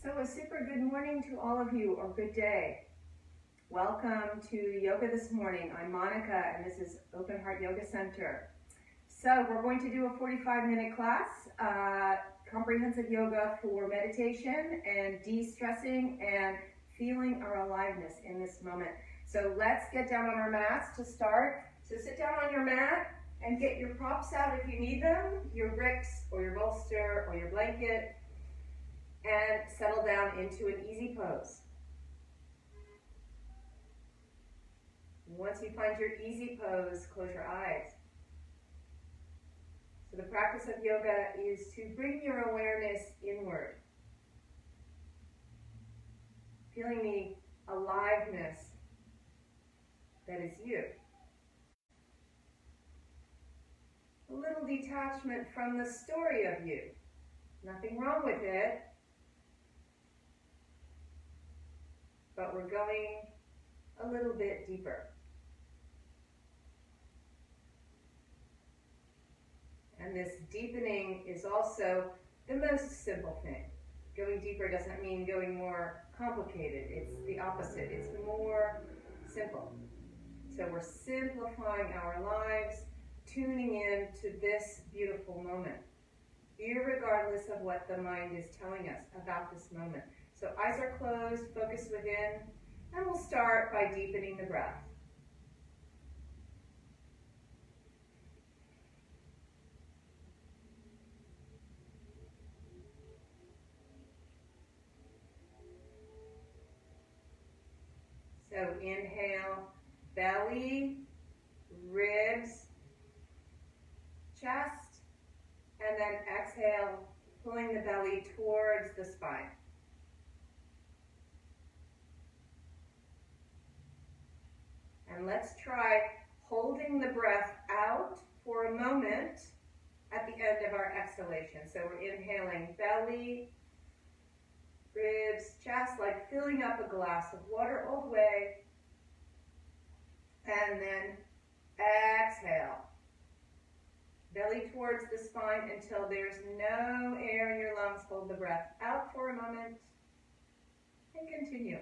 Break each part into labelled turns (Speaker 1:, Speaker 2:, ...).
Speaker 1: So a super good morning to all of you, or good day. Welcome to yoga this morning. I'm Monica and this is Open Heart Yoga Center. So we're going to do a 45-minute class, comprehensive yoga for meditation and de-stressing and feeling our aliveness in this moment. So let's get down on our mats to start. So sit down on your mat and get your props out if you need them, your bricks or your bolster or your blanket, and settle down into an easy pose. Once you find your easy pose, close your eyes. So the practice of yoga is to bring your awareness inward, feeling the aliveness that is you. A little detachment from the story of you. Nothing wrong with it, but we're going a little bit deeper. And this deepening is also the most simple thing. Going deeper doesn't mean going more complicated. It's the opposite. It's more simple. So we're simplifying our lives, tuning in to this beautiful moment, irregardless of what the mind is telling us about this moment. So eyes are closed, focus within, and we'll start by deepening the breath. So inhale, belly, ribs, chest, and then exhale, pulling the belly towards the spine. And let's try holding the breath out for a moment at the end of our exhalation. So we're inhaling belly, ribs, chest, like filling up a glass of water all the way. And then exhale. Belly towards the spine until there's no air in your lungs. Hold the breath out for a moment and continue.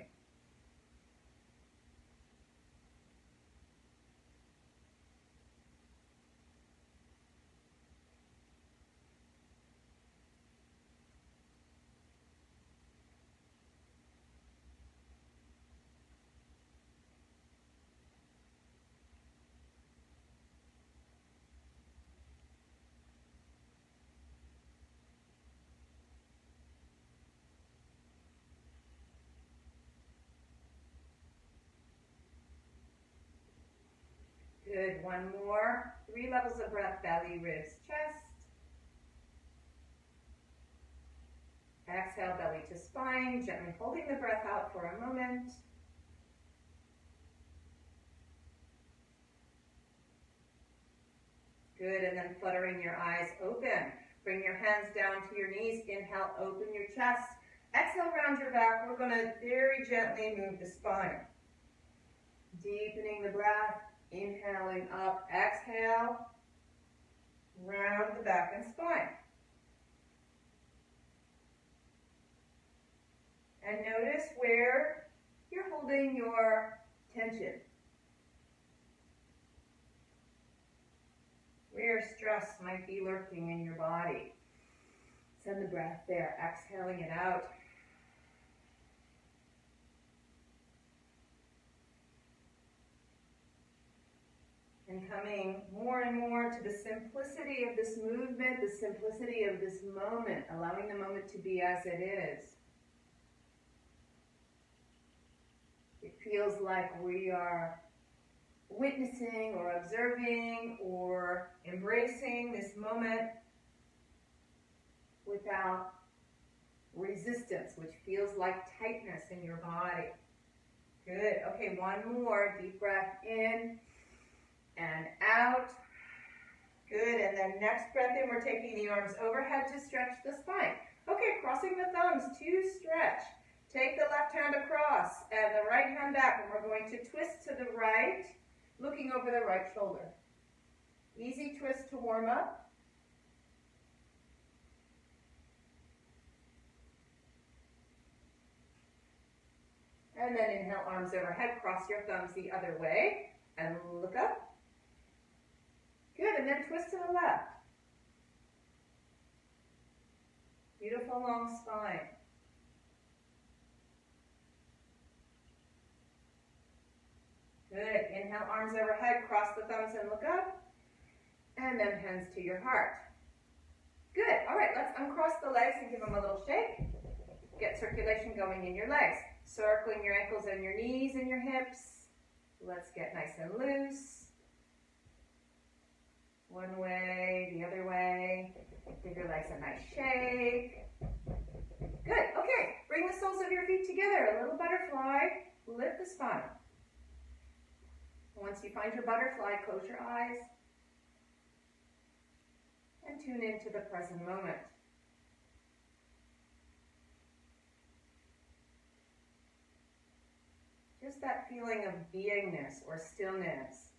Speaker 1: Good, one more. 3 levels of breath, belly, ribs, chest. Exhale, belly to spine, gently holding the breath out for a moment. Good, and then fluttering your eyes open. Bring your hands down to your knees. Inhale, open your chest. Exhale, round your back. We're going to very gently move the spine. Deepening the breath. Inhaling up, exhale, round the back and spine. And notice where you're holding your tension, where stress might be lurking in your body. Send the breath there, exhaling it out. And coming more and more to the simplicity of this movement, the simplicity of this moment, allowing the moment to be as it is. It feels like we are witnessing or observing or embracing this moment without resistance, which feels like tightness in your body. Good. Okay, one more. Deep breath in and out. Good, and then next breath in, we're taking the arms overhead to stretch the spine. Okay, crossing the thumbs to stretch. Take the left hand across and the right hand back, and we're going to twist to the right, looking over the right shoulder. Easy twist to warm up. And then inhale, arms overhead, cross your thumbs the other way, and look up. Good, and then twist to the left. Beautiful long spine. Good, inhale, arms overhead, cross the thumbs and look up, and then hands to your heart. Good, all right, let's uncross the legs and give them a little shake. Get circulation going in your legs. Circling your ankles and your knees and your hips. Let's get nice and loose. One way, the other way. Give your legs a nice shake. Good, okay. Bring the soles of your feet together. A little butterfly. Lift the spine. Once you find your butterfly, close your eyes. And tune into the present moment. Just that feeling of beingness or stillness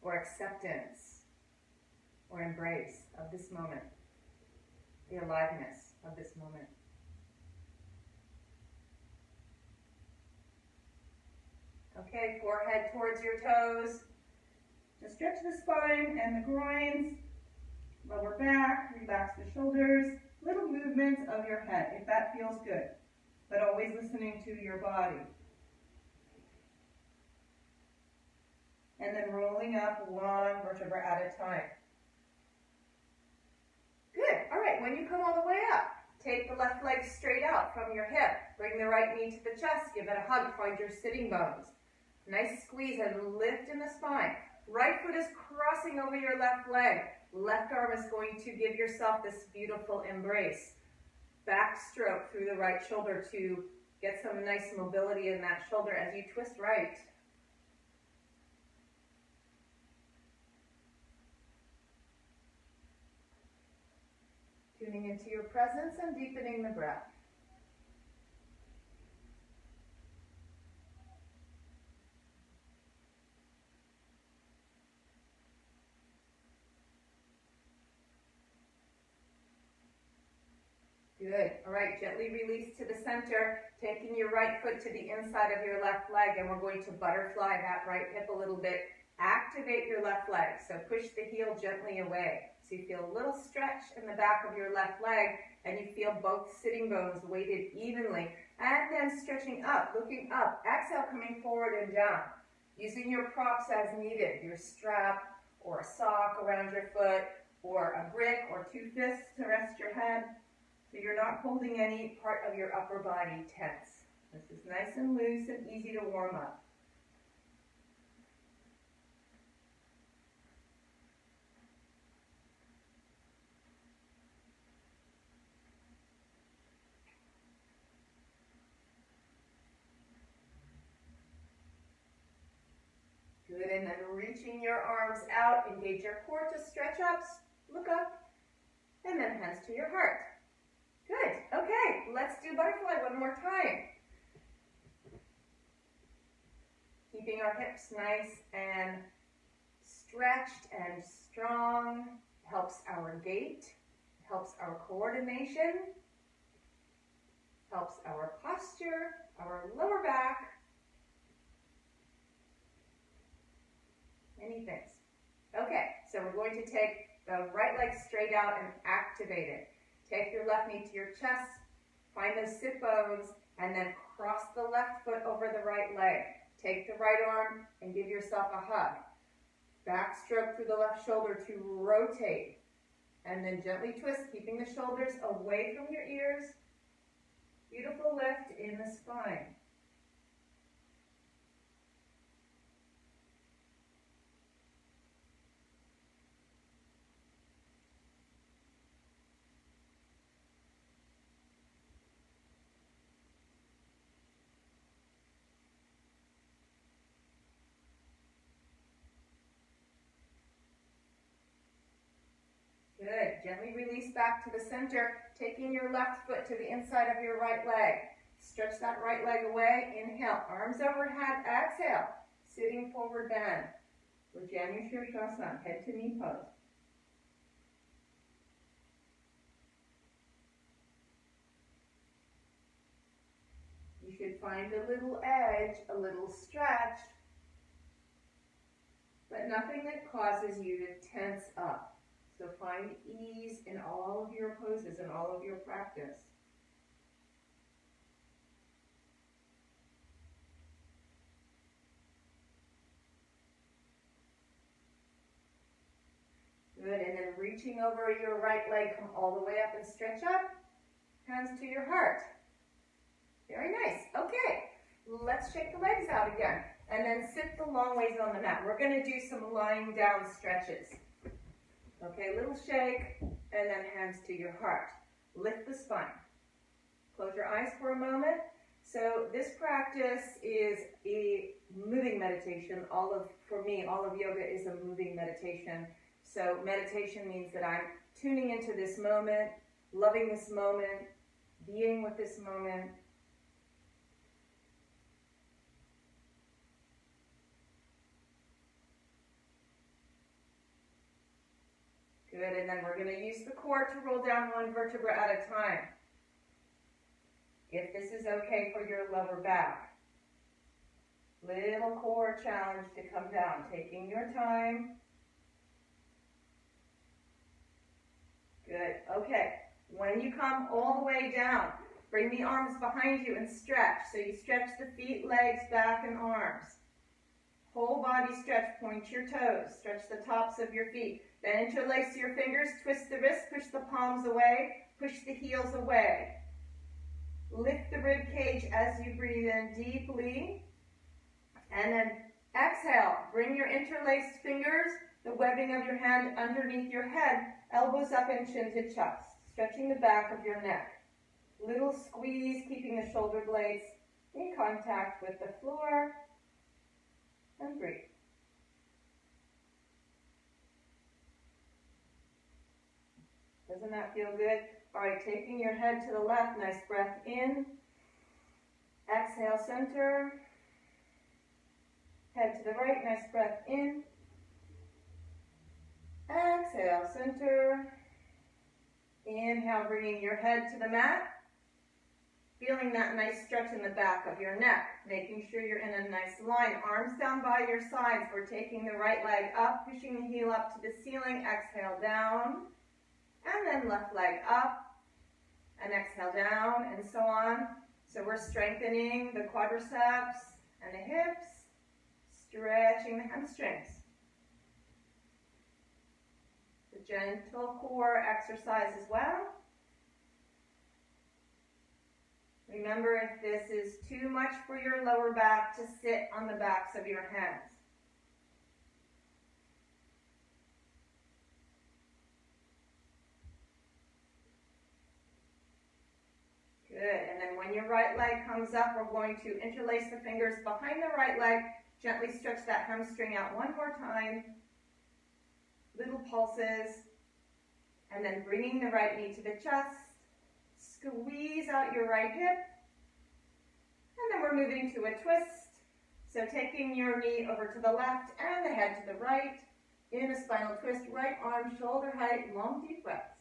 Speaker 1: or acceptance or embrace of this moment. The aliveness of this moment. Okay, forehead towards your toes. Just stretch the spine and the groins. Lower back, relax the shoulders. Little movements of your head if that feels good. But always listening to your body. And then rolling up one vertebra at a time. Good. All right, when you come all the way up, take the left leg straight out from your hip. Bring the right knee to the chest. Give it a hug. Find your sitting bones. Nice squeeze and lift in the spine. Right foot is crossing over your left leg. Left arm is going to give yourself this beautiful embrace. Back stroke through the right shoulder to get some nice mobility in that shoulder as you twist right. Tuning into your presence and deepening the breath. Good. All right, gently release to the center, taking your right foot to the inside of your left leg, and we're going to butterfly that right hip a little bit. Activate your left leg, so push the heel gently away. So you feel a little stretch in the back of your left leg, and you feel both sitting bones weighted evenly. And then stretching up, looking up. Exhale, coming forward and down. Using your props as needed, your strap or a sock around your foot, or a brick or two fists to rest your head. So you're not holding any part of your upper body tense. This is nice and loose and easy to warm up. Good, and then reaching your arms out, engage your core to stretch up, look up, and then hands to your heart. Good, okay, let's do butterfly one more time. Keeping our hips nice and stretched and strong, helps our gait, helps our coordination, helps our posture, our lower back, many things. Okay, so we're going to take the right leg straight out and activate it. Take your left knee to your chest, find those sit bones, and then cross the left foot over the right leg. Take the right arm and give yourself a hug. Back stroke through the left shoulder to rotate. And then gently twist, keeping the shoulders away from your ears. Beautiful lift in the spine. Good. Gently release back to the center, taking your left foot to the inside of your right leg. Stretch that right leg away. Inhale, arms overhead. Exhale, sitting forward bend. Ujjayi Shirsasana, head to knee pose. You should find a little edge, a little stretch, but nothing that causes you to tense up. So find ease in all of your poses and all of your practice. Good, and then reaching over your right leg, come all the way up and stretch up. Hands to your heart. Very nice. Okay, let's shake the legs out again. And then sit the long ways on the mat. We're going to do some lying down stretches. Okay, little shake, and then hands to your heart. Lift the spine. Close your eyes for a moment. So this practice is a moving meditation. For me, all of yoga is a moving meditation. So meditation means that I'm tuning into this moment, loving this moment, being with this moment. Good, and then we're going to use the core to roll down one vertebra at a time. If this is okay for your lower back. Little core challenge to come down, taking your time. Good, okay. When you come all the way down, bring the arms behind you and stretch. So you stretch the feet, legs, back, and arms. Whole body stretch, point your toes, stretch the tops of your feet. Then interlace your fingers, twist the wrists, push the palms away, push the heels away. Lift the rib cage as you breathe in deeply. And then exhale, bring your interlaced fingers, the webbing of your hand underneath your head, elbows up and chin to chest, stretching the back of your neck. Little squeeze, keeping the shoulder blades in contact with the floor. And breathe. Doesn't that feel good? All right, taking your head to the left, nice breath in. Exhale, center. Head to the right, nice breath in. Exhale, center. Inhale, bringing your head to the mat. Feeling that nice stretch in the back of your neck. Making sure you're in a nice line. Arms down by your sides. We're taking the right leg up, pushing the heel up to the ceiling. Exhale, down. And then left leg up. And exhale, down, and so on. So we're strengthening the quadriceps and the hips. Stretching the hamstrings. The gentle core exercise as well. Remember, if this is too much for your lower back, to sit on the backs of your hands. Good, and then when your right leg comes up, we're going to interlace the fingers behind the right leg, gently stretch that hamstring out one more time. Little pulses, and then bringing the right knee to the chest. Squeeze out your right hip, and then we're moving to a twist. So taking your knee over to the left and the head to the right, in a spinal twist, right arm shoulder height, long deep breaths.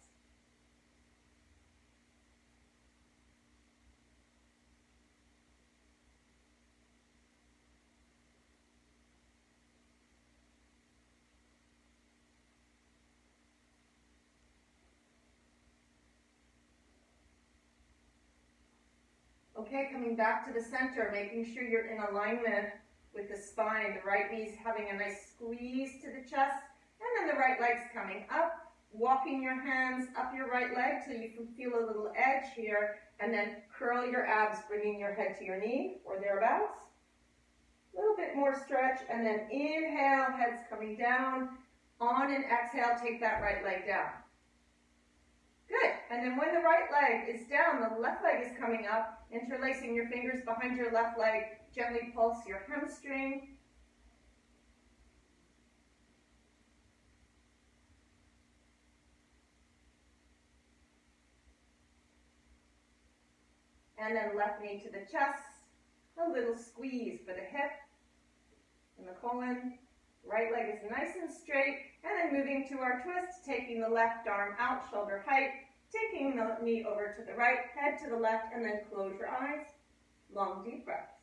Speaker 1: Okay, coming back to the center, making sure you're in alignment with the spine. The right knee's having a nice squeeze to the chest, and then the right leg's coming up, walking your hands up your right leg till you can feel a little edge here, and then curl your abs, bringing your head to your knee or thereabouts. A little bit more stretch, and then inhale, head's coming down. On an exhale, take that right leg down. Good, and then when the right leg is down, the left leg is coming up. Interlacing your fingers behind your left leg, gently pulse your hamstring. And then left knee to the chest, a little squeeze for the hip and the colon. Right leg is nice and straight, and then moving to our twist, taking the left arm out, shoulder height, taking the knee over to the right, head to the left, and then close your eyes. long, deep breaths.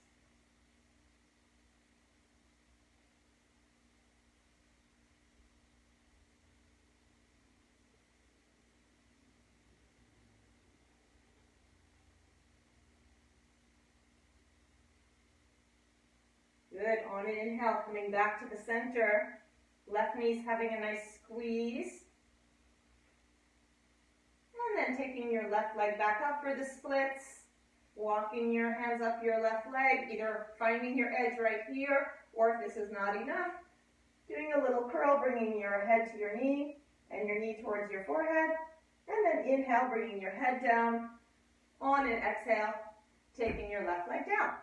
Speaker 1: Good. On an inhale, coming back to the center. Left knee's having a nice squeeze. And then taking your left leg back up for the splits. Walking your hands up your left leg, either finding your edge right here, or if this is not enough, doing a little curl, bringing your head to your knee and your knee towards your forehead. And then inhale, bringing your head down. On an exhale, taking your left leg down.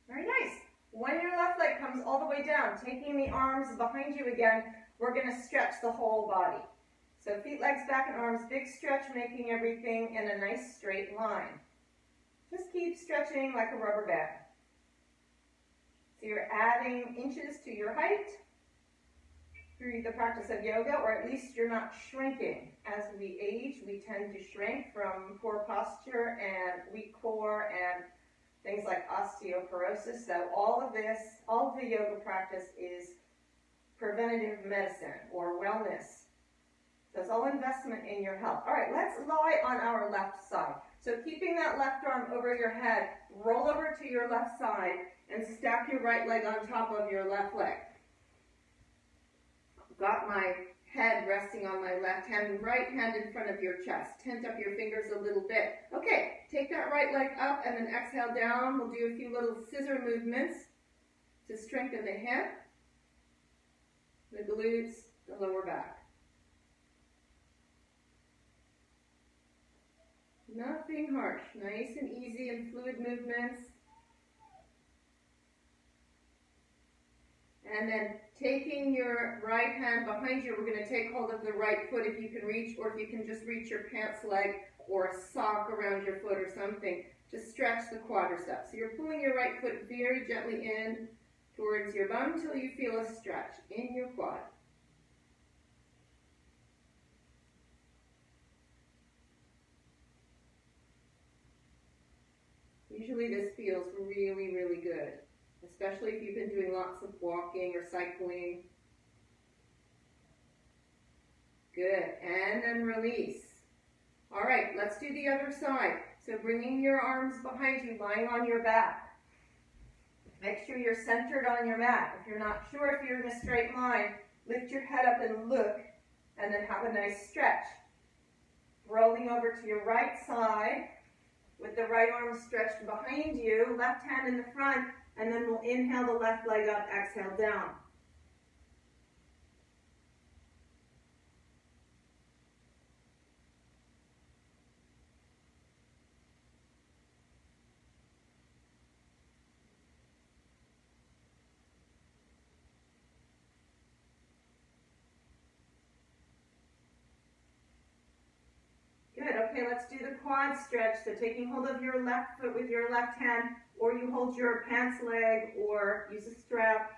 Speaker 1: Very nice. When your left leg comes all the way down, taking the arms behind you again, we're going to stretch the whole body. So feet, legs, back, and arms, big stretch, making everything in a nice straight line. Just keep stretching like a rubber band. So you're adding inches to your height through the practice of yoga, or at least you're not shrinking. As we age, we tend to shrink from poor posture and weak core and things like osteoporosis. So all of this, all of the yoga practice is preventative medicine or wellness. So it's all investment in your health. All right, let's lie on our left side. So keeping that left arm over your head, roll over to your left side and stack your right leg on top of your left leg. Got my head resting on my left hand, right hand in front of your chest. Tent up your fingers a little bit. Okay, take that right leg up and then exhale down. We'll do a few little scissor movements to strengthen the hip, the glutes, the lower back. Nothing harsh, nice and easy and fluid movements. And then taking your right hand behind you, we're going to take hold of the right foot if you can reach, or if you can just reach your pants leg or a sock around your foot or something to stretch the quadriceps. So you're pulling your right foot very gently in towards your bum until you feel a stretch in your quad. Usually this feels really, really good, especially if you've been doing lots of walking or cycling. Good, and then release. All right, let's do the other side. So bringing your arms behind you, lying on your back. Make sure you're centered on your mat. If you're not sure if you're in a straight line, lift your head up and look, and then have a nice stretch. Rolling over to your right side, with the right arm stretched behind you, left hand in the front, and then we'll inhale the left leg up, exhale down. Good, okay, let's do the quad stretch. So taking hold of your left foot with your left hand, or you hold your pants leg, or use a strap.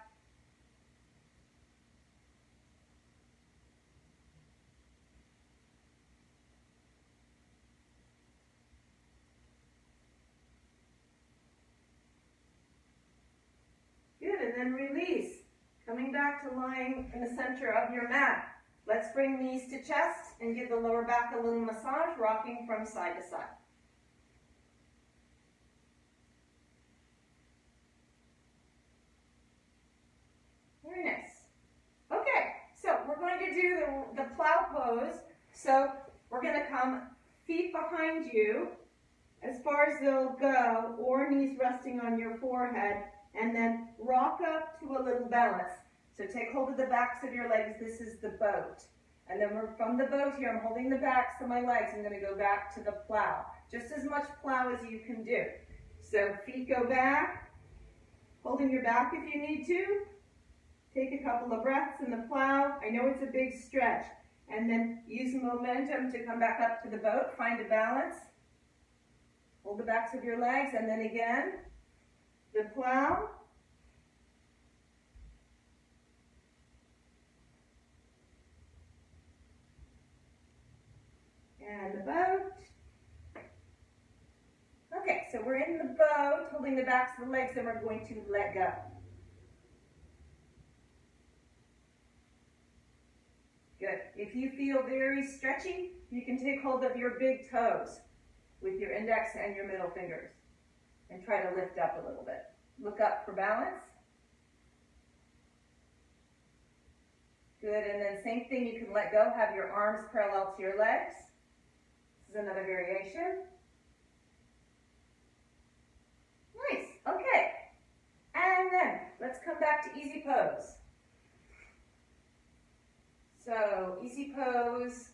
Speaker 1: Good, and then release. Coming back to lying in the center of your mat. Let's bring knees to chest and give the lower back a little massage, rocking from side to side. Very nice. Okay, so we're going to do the plow pose. So we're going to come feet behind you as far as they'll go, or knees resting on your forehead, and then rock up to a little balance. So take hold of the backs of your legs. This is the boat. And then we're from the boat here, I'm holding the backs of my legs. I'm going to go back to the plow. Just as much plow as you can do. So feet go back, holding your back if you need to. Take a couple of breaths in the plow. I know it's a big stretch. And then use momentum to come back up to the boat. Find a balance. Hold the backs of your legs, and then again, the plow. And the boat. Okay, so we're in the boat. closed, holding the backs of the legs, and we're going to let go. Good. If you feel very stretchy, you can take hold of your big toes with your index and your middle fingers and try to lift up a little bit. Look up for balance. Good, and then same thing, you can let go, have your arms parallel to your legs. This is another variation. Nice, okay. And then, let's come back to easy pose. So, easy pose.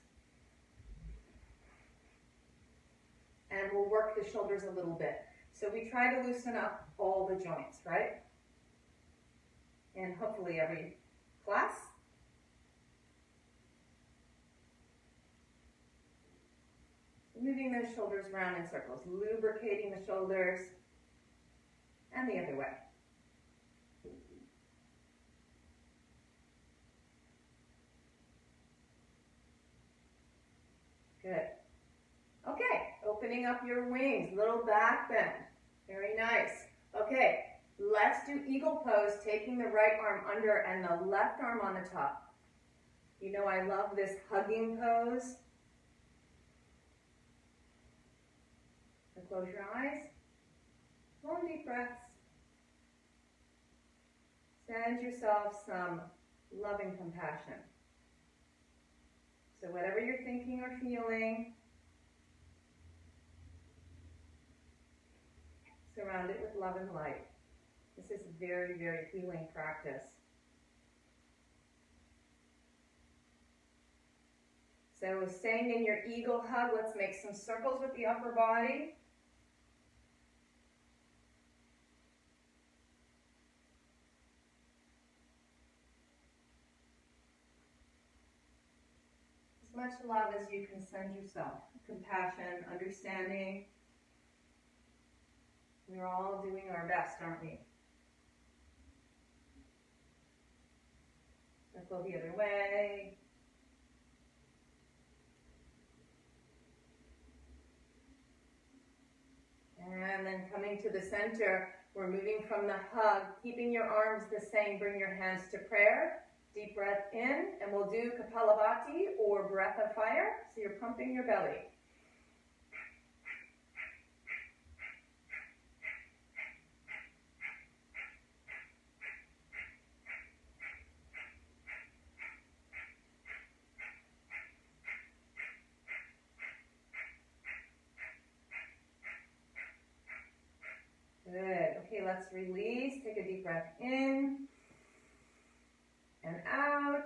Speaker 1: And we'll work the shoulders a little bit. So we try to loosen up all the joints, right? And hopefully every class. Moving those shoulders around in circles, lubricating the shoulders, and the other way. Good. Okay, opening up your wings, little back bend. Very nice. Okay, let's do eagle pose, taking the right arm under and the left arm on the top. You know I love this hugging pose. So close your eyes. Long deep breaths. Send yourself some loving compassion. So whatever you're thinking or feeling, surround it with love and light. This is a very, very healing practice. So staying in your eagle hug, let's make some circles with the upper body. As much love as you can send yourself. Compassion, understanding. We're all doing our best, aren't we? Circle the other way. And then coming to the center, we're moving from the hug, keeping your arms the same, bring your hands to prayer. Deep breath in, and we'll do Kapalabhati or breath of fire. So you're pumping your belly. Good. Okay, let's release. Take a deep breath in and out.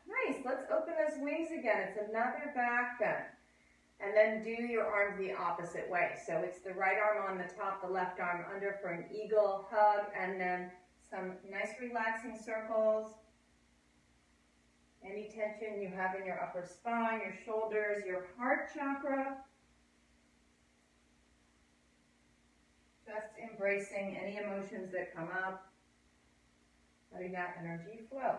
Speaker 1: Nice. Let's open those wings again. It's another back bend. And then do your arms the opposite way. So it's the right arm on the top, the left arm under for an eagle hug, and then some nice relaxing circles. Any tension you have in your upper spine, your shoulders, your heart chakra. Just embracing any emotions that come up, letting that energy flow.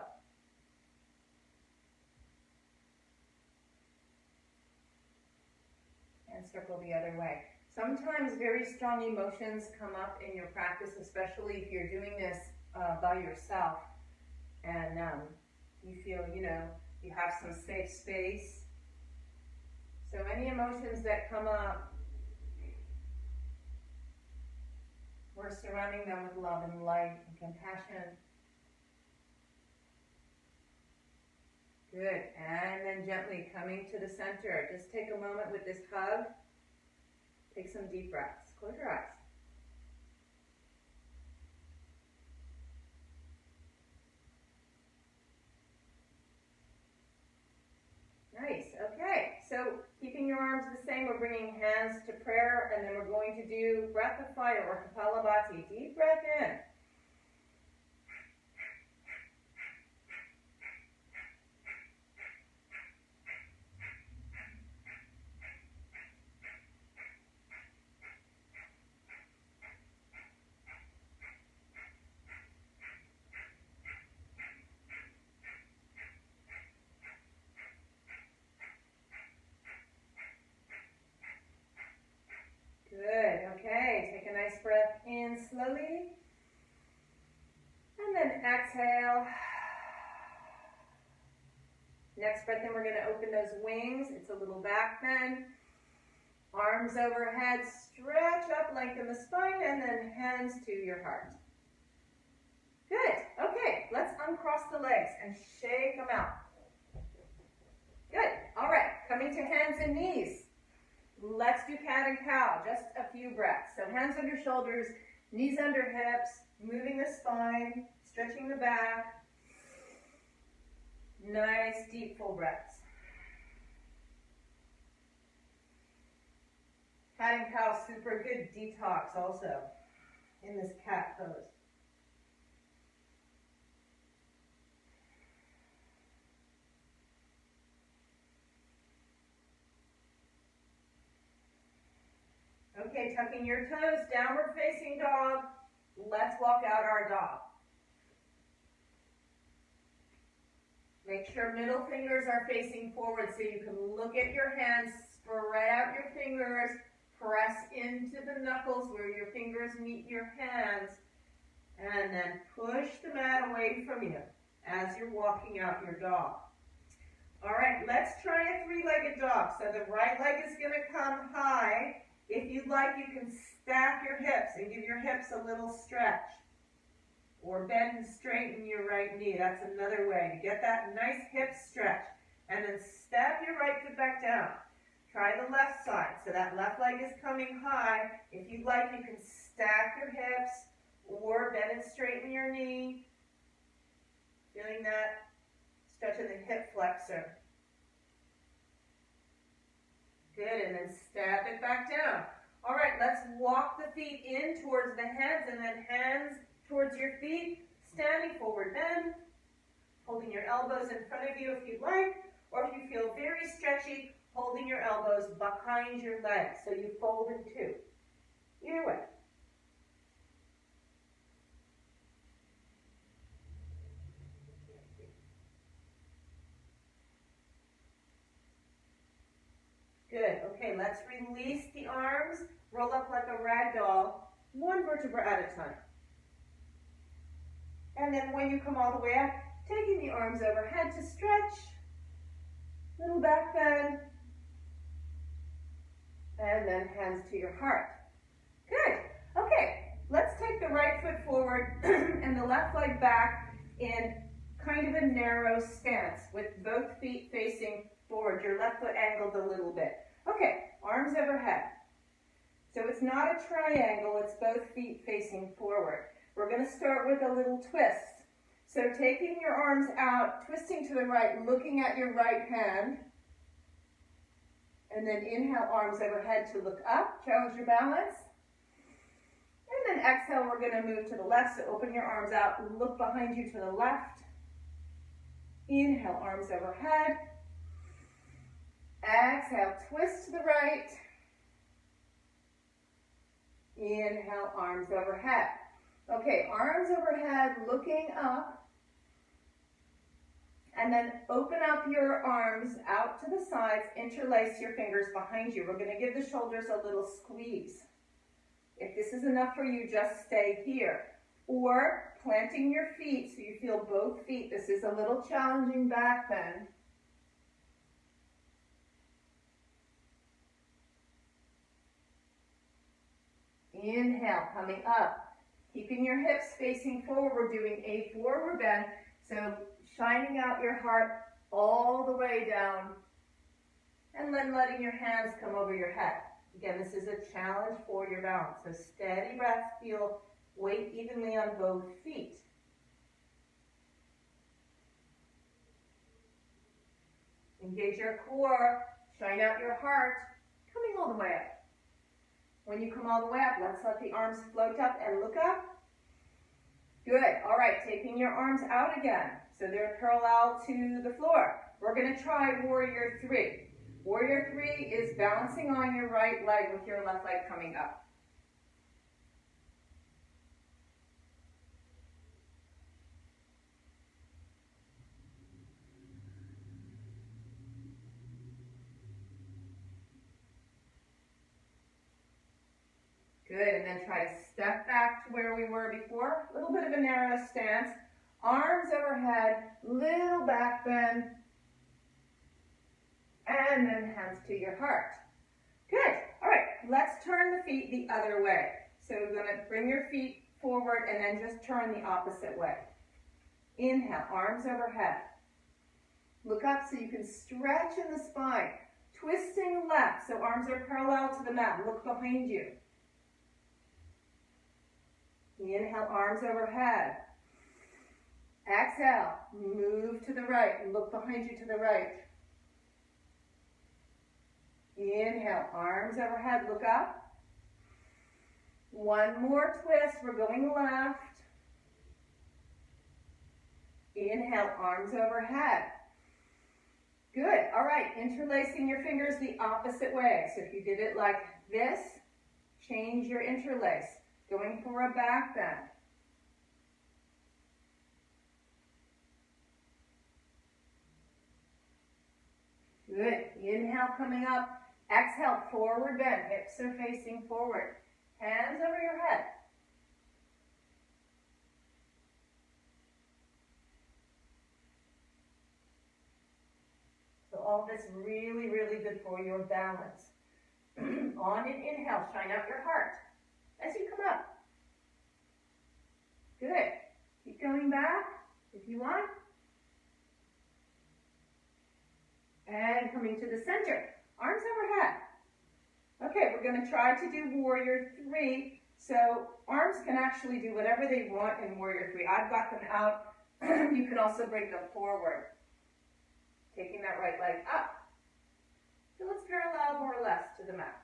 Speaker 1: And circle the other way. Sometimes very strong emotions come up in your practice, especially if you're doing this by yourself and you feel, you have some safe space. So any emotions that come up, we're surrounding them with love and light and compassion. Good. And then gently coming to the center. Just take a moment with this hug. Take some deep breaths. Close your eyes. Nice. Okay. So keeping your arms the same, we're bringing hands to prayer, and then we're going to do breath of fire or Kapalabhati. Deep breath in. Good, okay. Next breath in, we're going to open those wings. It's a little back bend. Arms overhead, stretch up, lengthen the spine, and then hands to your heart. Good. Okay, let's uncross the legs and shake them out. Good. All right, coming to hands and knees. Let's do cat and cow, just a few breaths. So hands under shoulders, knees under hips, moving the spine, stretching the back. Nice, deep, full breaths. Cat and cow, super good detox also in this cat pose. Okay, tucking your toes, downward facing dog. Let's walk out our dog. Make sure middle fingers are facing forward so you can look at your hands, spread out your fingers, press into the knuckles where your fingers meet your hands, and then push the mat away from you as you're walking out your dog. All right, let's try a three-legged dog. So the right leg is going to come high. If you'd like, you can stack your hips and give your hips a little stretch. Or bend and straighten your right knee. That's another way to get that nice hip stretch. And then step your right foot back down. Try the left side. So that left leg is coming high. If you'd like, you can stack your hips or bend and straighten your knee. Feeling that stretch of the hip flexor. Good, and then step it back down. All right, let's walk the feet in towards the hands and then hands towards your feet. Standing forward bend, holding your elbows in front of you if you'd like, or if you feel very stretchy, holding your elbows behind your legs so you fold in two. Either way. Good. Okay, let's release the arms. Roll up like a rag doll, one vertebra at a time. And then when you come all the way up, taking the arms overhead to stretch. Little back bend. And then hands to your heart. Good. Okay, let's take the right foot forward and the left leg back in kind of a narrow stance with both feet facing forward. Your left foot angled a little bit. Okay, arms overhead. So it's not a triangle, it's both feet facing forward. We're going to start with a little twist. So taking your arms out, twisting to the right, looking at your right hand. And then inhale, arms overhead to look up, challenge your balance. And then exhale, we're going to move to the left. So open your arms out, look behind you to the left. Inhale, arms overhead. Exhale, twist to the right. Inhale, arms overhead. Okay, arms overhead, looking up. And then open up your arms out to the sides, interlace your fingers behind you. We're going to give the shoulders a little squeeze. If this is enough for you, just stay here. Or planting your feet so you feel both feet. This is a little challenging back bend. Inhale, coming up. Keeping your hips facing forward, we're doing a forward bend. So shining out your heart all the way down. And then letting your hands come over your head. Again, this is a challenge for your balance. So steady breath, feel weight evenly on both feet. Engage your core, shine out your heart, coming all the way up. When you come all the way up, let's let the arms float up and look up. Good. All right, taking your arms out again. So they're parallel to the floor. We're going to try Warrior 3. Warrior 3 is balancing on your right leg with your left leg coming up. Good, and then try to step back to where we were before. A little bit of a narrow stance. Arms overhead, little back bend. And then hands to your heart. Good. All right, let's turn the feet the other way. So we're going to bring your feet forward and then just turn the opposite way. Inhale, arms overhead. Look up so you can stretch in the spine. Twisting left, so arms are parallel to the mat. Look behind you. Inhale, arms overhead. Exhale, move to the right. Look behind you to the right. Inhale, arms overhead, look up. One more twist, we're going left. Inhale, arms overhead. Good, all right, interlacing your fingers the opposite way. So if you did it like this, change your interlace. Going for a back bend. Good, inhale coming up. Exhale, forward bend, hips are facing forward. Hands over your head. So all this really, really good for your balance. On an inhale, shine out your heart as you come up. Good. Keep going back if you want. And coming to the center. Arms overhead. Okay, we're going to try to do Warrior 3. So arms can actually do whatever they want in Warrior 3. I've got them out. You can also bring them forward. Taking that right leg up. So let's parallel more or less to the mat.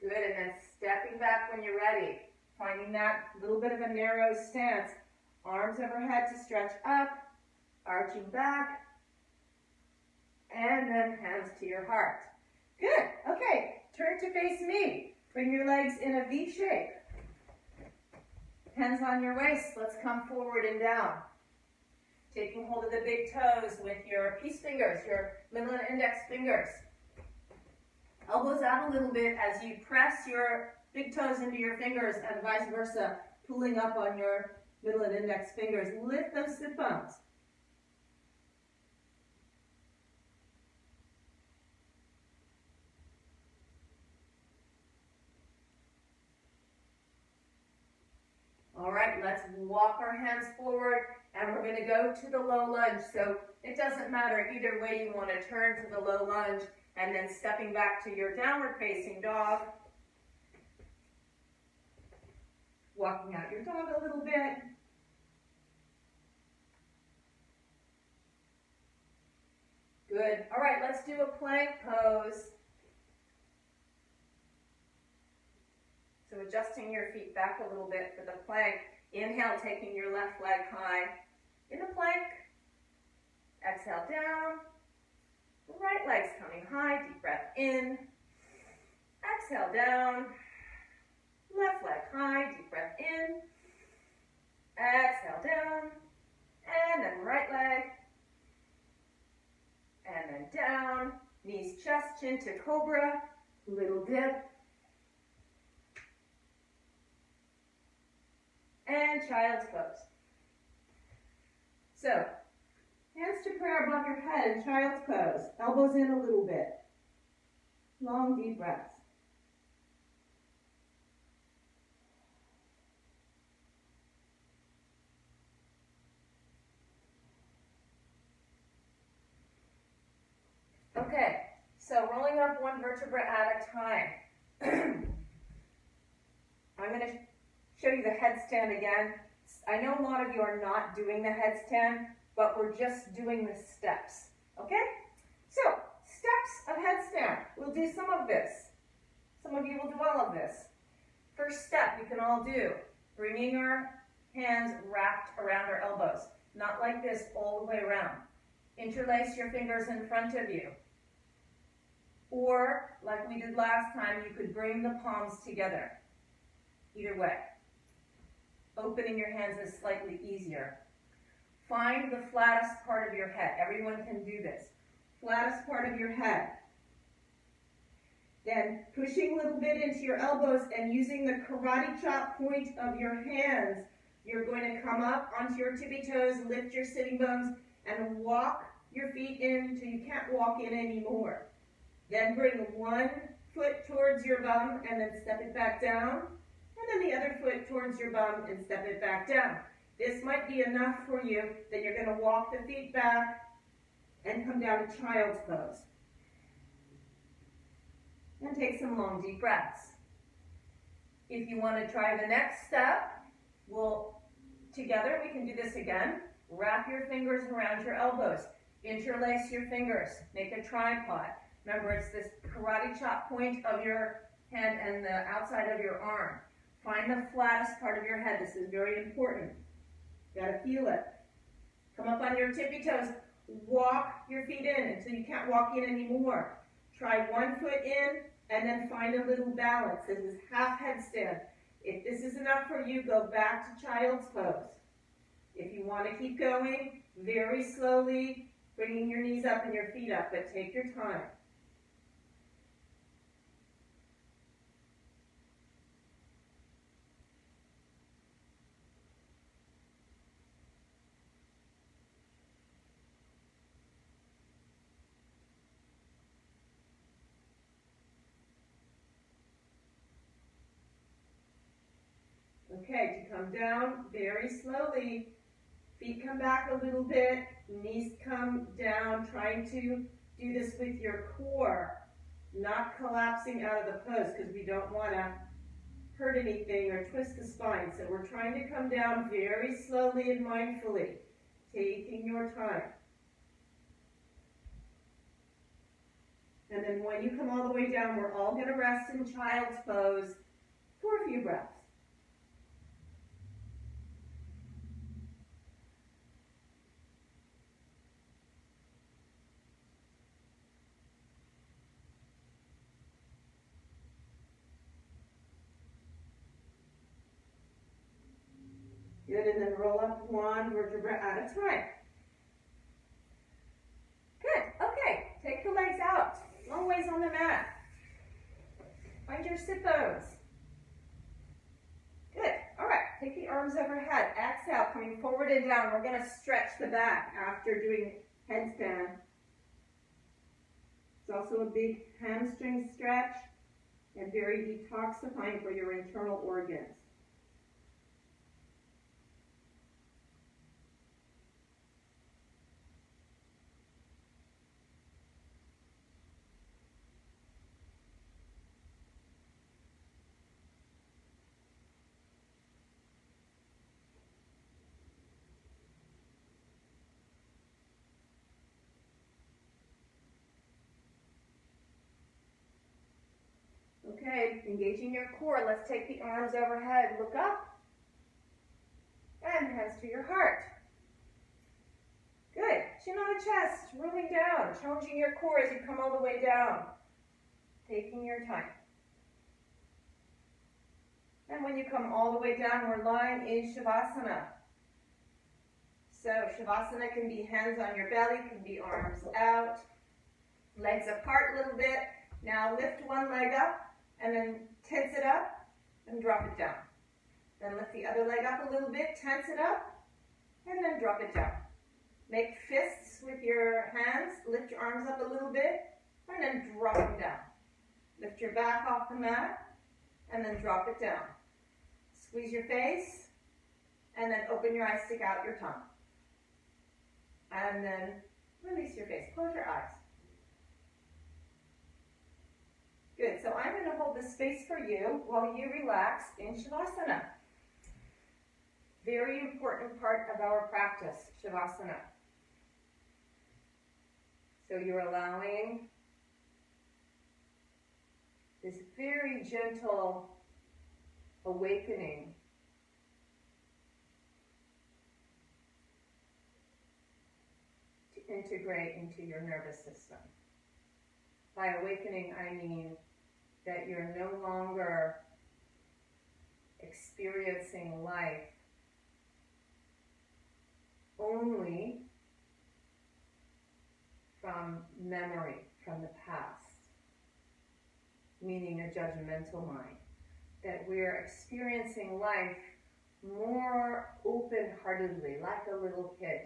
Speaker 1: Good, and then stepping back when you're ready. Finding that little bit of a narrow stance. Arms overhead to stretch up, arching back, and then hands to your heart. Good, okay, turn to face me. Bring your legs in a V shape. Hands on your waist, let's come forward and down. Taking hold of the big toes with your peace fingers, your middle and index fingers. Elbows out a little bit as you press your big toes into your fingers and vice versa, pulling up on your middle and index fingers. Lift those sit bones. All right, let's walk our hands forward and we're going to go to the low lunge. So it doesn't matter either way you want to turn to the low lunge and then stepping back to your downward facing dog. Walking out your dog a little bit. Good. All right, let's do a plank pose. So adjusting your feet back a little bit for the plank. Inhale, taking your left leg high in the plank. Exhale down. Right leg's coming high. Deep breath in. Exhale down. Left leg high. Deep breath in. Exhale down. And then right leg. And then down. Knees, chest, chin to cobra. Little dip. And child's pose. So, hands to prayer above your head in child's pose. Elbows in a little bit. Long, deep breaths. Okay, so rolling up one vertebra at a time. I'm going to show you the headstand again. I know a lot of you are not doing the headstand, but we're just doing the steps, okay? So, steps of headstand. We'll do some of this. Some of you will do all of this. First step you can all do, bringing our hands wrapped around our elbows. Not like this all the way around. Interlace your fingers in front of you. Or, like we did last time, you could bring the palms together. Either way. Opening your hands is slightly easier. Find the flattest part of your head. Everyone can do this. Flattest part of your head. And pushing a little bit into your elbows and using the karate chop point of your hands, you're going to come up onto your tippy toes, lift your sitting bones, and walk your feet in until you can't walk in anymore. Then bring one foot towards your bum and then step it back down. And then the other foot towards your bum and step it back down. This might be enough for you. Then you're going to walk the feet back and come down to child's pose. And take some long, deep breaths. If you want to try the next step, together we can do this again. Wrap your fingers around your elbows. Interlace your fingers. Make a tripod. Remember, it's this karate chop point of your hand and the outside of your arm. Find the flattest part of your head. This is very important. You gotta feel it. Come up on your tippy toes. Walk your feet in until you can't walk in anymore. Try one foot in and then find a little balance. This is half headstand. If this is enough for you, go back to child's pose. If you want to keep going, very slowly, bringing your knees up and your feet up, but take your time. Okay, to come down very slowly. Feet come back a little bit, knees come down, trying to do this with your core, not collapsing out of the pose because we don't want to hurt anything or twist the spine. So we're trying to come down very slowly and mindfully, taking your time. And then when you come all the way down, we're all going to rest in child's pose for a few breaths. Good, and then roll up one vertebra at a time. Good, okay, take the legs out, long ways on the mat. Find your sit bones. Good, all right, take the arms overhead. Exhale, coming forward and down. We're gonna stretch the back after doing headstand. It's also a big hamstring stretch and very detoxifying for your internal organs. Okay, engaging your core. Let's take the arms overhead. Look up. And hands to your heart. Good. Chin on the chest, rolling down, challenging your core as you come all the way down. Taking your time. And when you come all the way down, we're lying in Shavasana. So Shavasana can be hands on your belly, can be arms out, legs apart a little bit. Now lift one leg up and then tense it up and drop it down. Then lift the other leg up a little bit, tense it up, and then drop it down. Make fists with your hands, lift your arms up a little bit, and then drop them down. Lift your back off the mat, and then drop it down. Squeeze your face, and then open your eyes, stick out your tongue. And then release your face, close your eyes. Good, so I'm going to hold this space for you while you relax in Shavasana. Very important part of our practice, Shavasana. So you're allowing this very gentle awakening to integrate into your nervous system. By awakening, I mean that you're no longer experiencing life only from memory, from the past. meaning a judgmental mind. That we're experiencing life more open-heartedly, like a little kid.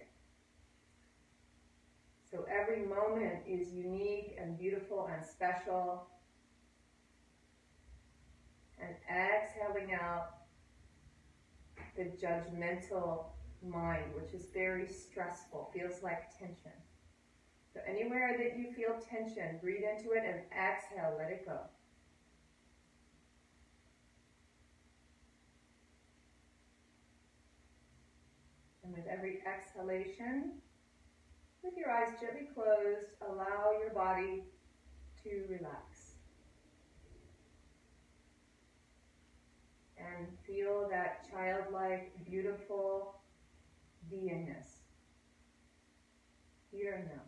Speaker 1: So every moment is unique and beautiful and special. And exhaling out the judgmental mind, which is very stressful, feels like tension. So anywhere that you feel tension, breathe into it and exhale, let it go. And with every exhalation, with your eyes gently closed, allow your body to relax. And feel that childlike, beautiful beingness. Here and now.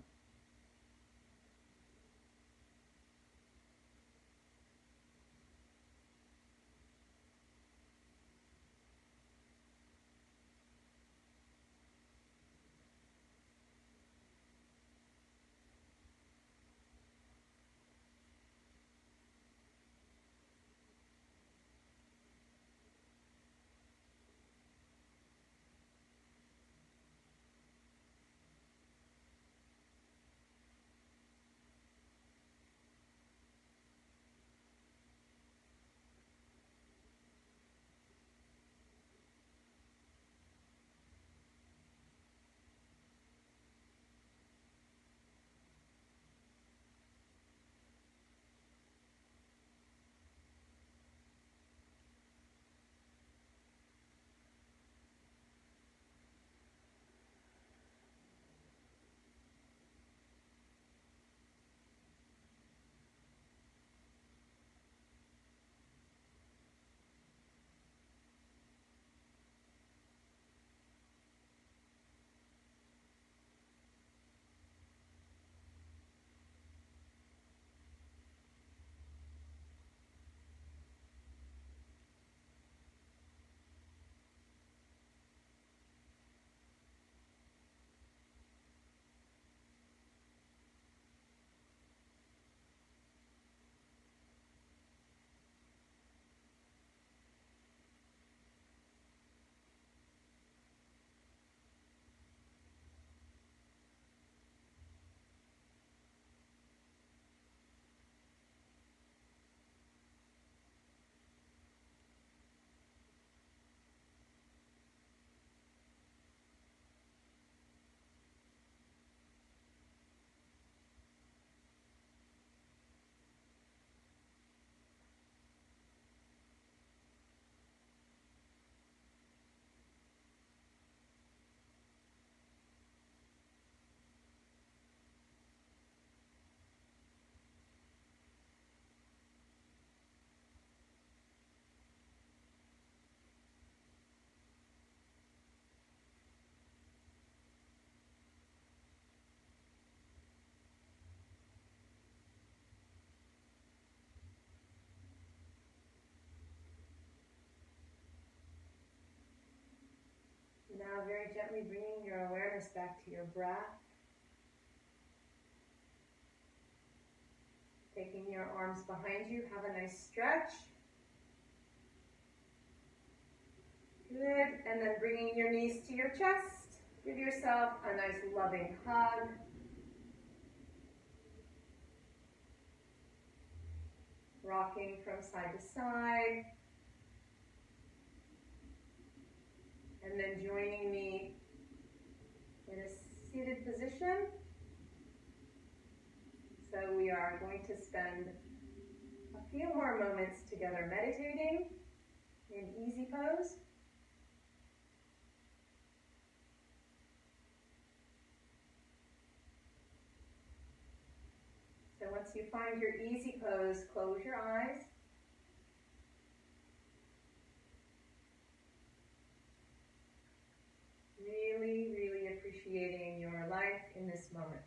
Speaker 1: Now very gently bringing your awareness back to your breath. Taking your arms behind you, have a nice stretch. Good, and then bringing your knees to your chest. Give yourself a nice loving hug. Rocking from side to side. And then joining me in a seated position. So we are going to spend a few more moments together meditating in easy pose. So once you find your easy pose, close your eyes. Really, really appreciating your life in this moment.